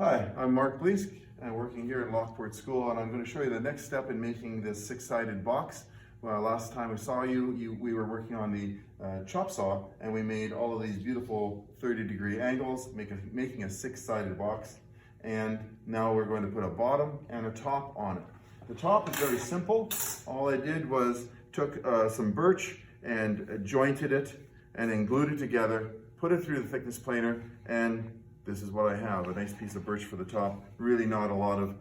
Hi, I'm Mark Bleesk, and working here at Lockport School, and I'm going to show you the next step in making this six-sided box. Well, last time we saw we were working on the chop saw, and we made all of these beautiful 30-degree angles, making a six-sided box. And now we're going to put a bottom and a top on it. The top is very simple. All I did was took some birch and jointed it, and then glued it together, put it through the thickness planer, and this is what I have, a nice piece of birch for the top. Really not a lot of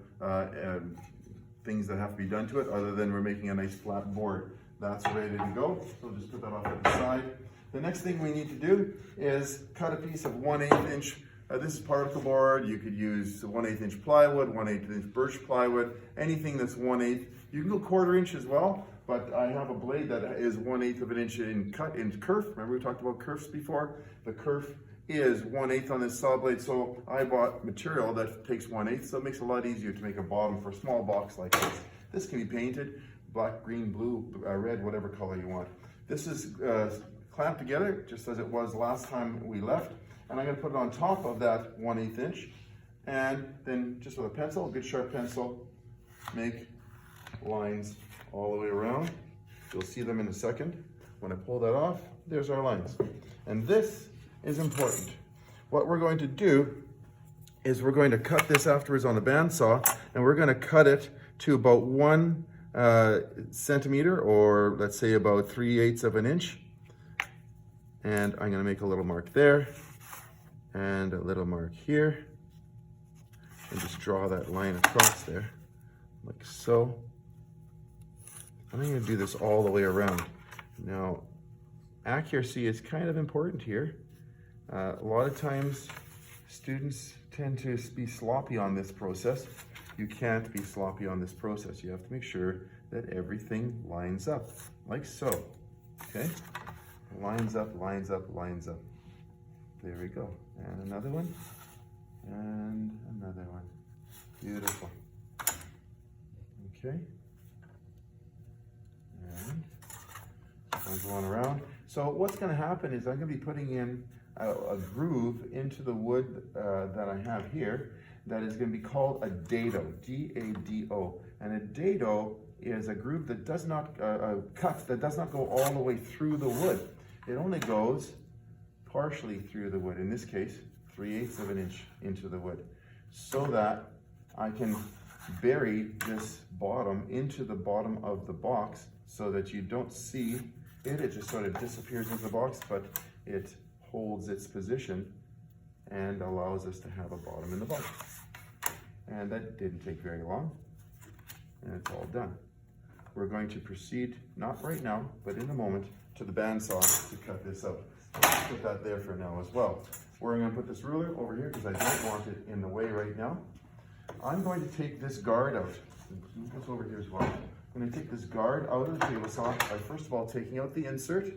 things that have to be done to it other than we're making a nice flat board. That's ready to go, so just put that off to the side. The next thing we need to do is cut a piece of 1/8 inch. This is particle board. You could use 1/8 inch plywood, 1/8 inch birch plywood, anything that's 1/8. You can go 1/4 inch as well, but I have a blade that is 1/8 of an inch in cut in kerf. Remember we talked about kerfs before? The kerf is 1/8 on this saw blade, so I bought material that takes 1/8, so it makes it a lot easier to make a bottom for a small box like this. This can be painted black, green, blue, red, whatever color you want. This is clamped together just as it was last time we left, and I'm going to put it on top of that 1/8 inch, and then just with a pencil, a good sharp pencil, make lines all the way around. You'll see them in a second. When I pull that off, there's our lines. And this is important. What we're going to do is we're going to cut this afterwards on a bandsaw, and we're going to cut it to about 1 centimeter, or let's say about 3/8 of an inch. And I'm going to make a little mark there and a little mark here, and just draw that line across there like so. And I'm going to do this all the way around. Now, accuracy is kind of important here. A lot of times students tend to be sloppy on this process. You can't be sloppy on this process. You have to make sure that everything lines up, like so, okay? Lines up, lines up, lines up. There we go. And another one, and another one. Beautiful. Okay. And I'm going around. So what's gonna happen is I'm gonna be putting in a groove into the wood that I have here that is going to be called a dado, D-A-D-O. And a dado is a groove that does not, cut, that does not go all the way through the wood. It only goes partially through the wood, in this case, 3/8 of an inch into the wood, so that I can bury this bottom into the bottom of the box so that you don't see it. It just sort of disappears into the box, but it holds its position and allows us to have a bottom in the box. And that didn't take very long, and it's all done. We're going to proceed, not right now, but in a moment, to the bandsaw to cut this out. I'll put that there for now as well. We're going to put this ruler over here because I don't want it in the way right now. I'm going to take this guard out. Move this over here as well. I'm going to take this guard out of the table saw by first of all taking out the insert.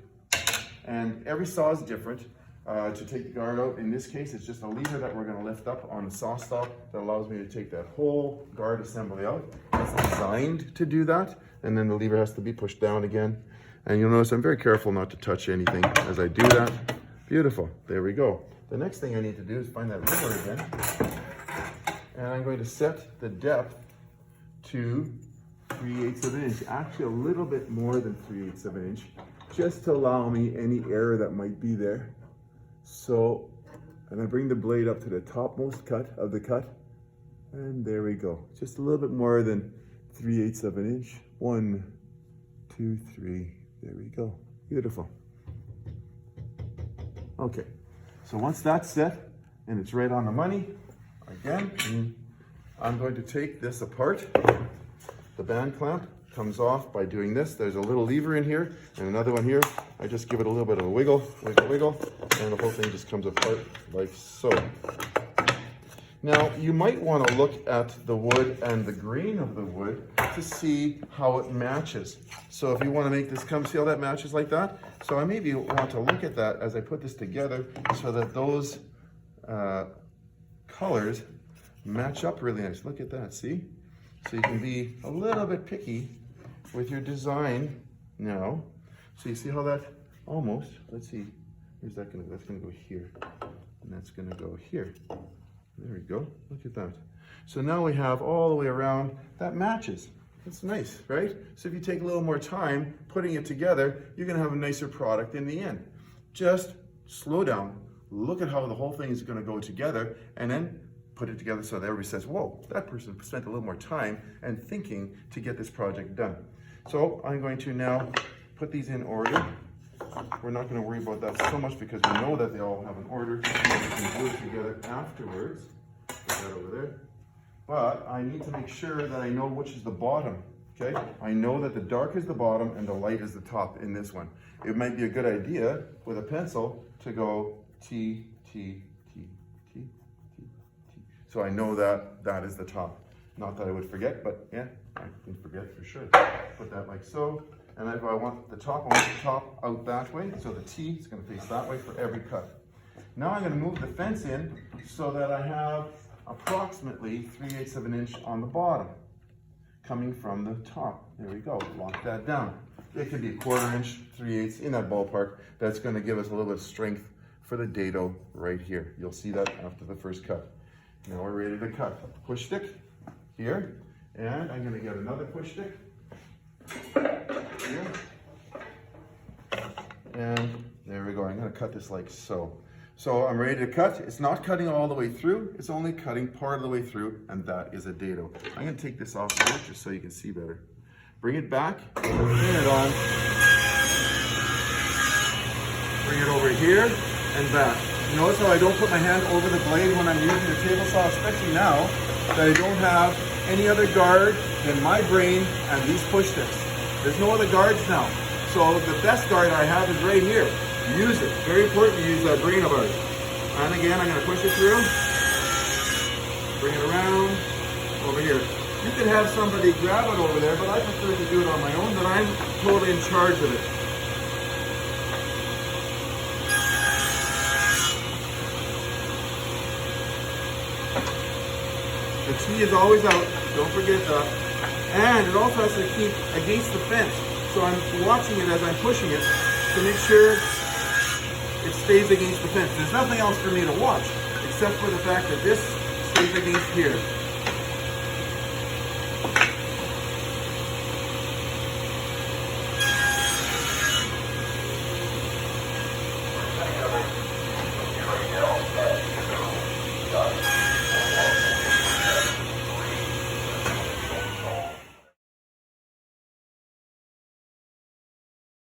And every saw is different. To take the guard out, in this case, it's just a lever that we're going to lift up on the saw stop that allows me to take that whole guard assembly out. It's designed to do that, and then the lever has to be pushed down again. And you'll notice I'm very careful not to touch anything as I do that. Beautiful. There we go. The next thing I need to do is find that ruler again, and I'm going to set the depth to 3/8 of an inch, actually a little bit more than 3/8 of an inch, just to allow me any error that might be there. So, and I bring the blade up to the topmost cut of the cut, and there we go. Just a little bit more than 3/8 of an inch. 1, 2, 3, there we go. Beautiful. Okay, so once that's set, and it's right on the money, again, I'm going to take this apart. The band clamp comes off by doing this. There's a little lever in here and another one here. I just give it a little bit of a wiggle, wiggle, wiggle, and the whole thing just comes apart like so. Now, you might want to look at the wood and the grain of the wood to see how it matches. So if you want to make this come, see how that matches like that? So I maybe want to look at that as I put this together so that those colors match up really nice. Look at that, see? So you can be a little bit picky with your design now. So you see how that almost, let's see, where's that gonna go? That's gonna go here, and that's gonna go here. There we go, look at that. So now we have all the way around, that matches. It's nice, right? So if you take a little more time putting it together, you're gonna have a nicer product in the end. Just slow down, look at how the whole thing is gonna go together, and then put it together so that everybody says, whoa, that person spent a little more time and thinking to get this project done. So I'm going to now put these in order. We're not going to worry about that so much because we know that they all have an order. We can glue it together afterwards. Put that over there. But I need to make sure that I know which is the bottom, okay? I know that the dark is the bottom and the light is the top in this one. It might be a good idea with a pencil to go T, T, T, T, T, T. So I know that that is the top. Not that I would forget, but yeah, I can forget for sure. Put that like so. And if I want the top, I want the top out that way. So the T is going to face that way for every cut. Now I'm going to move the fence in so that I have approximately 3/8 of an inch on the bottom coming from the top. There we go. Lock that down. It can be a 1/4 inch, 3/8 in that ballpark. That's going to give us a little bit of strength for the dado right here. You'll see that after the first cut. Now we're ready to cut. Push stick here, and I'm going to get another push stick here. And there we go. I'm going to cut this like so. So I'm ready to cut. It's not cutting all the way through. It's only cutting part of the way through, and that is a dado. I'm going to take this off here just so you can see better. Bring it back, turn it on. Bring it over here and back. Notice how I don't put my hand over the blade when I'm using the table saw, especially now that I don't have any other guard than my brain and these push sticks. There's no other guards now. So the best guard I have is right here. Use it. Very important to use that brain of ours. And again, I'm going to push it through. Bring it around over here. You can have somebody grab it over there, but I prefer to do it on my own, that I'm totally in charge of it. The T is always out, don't forget that. And it also has to keep against the fence. So I'm watching it as I'm pushing it to make sure it stays against the fence. There's nothing else for me to watch, except for the fact that this stays against here.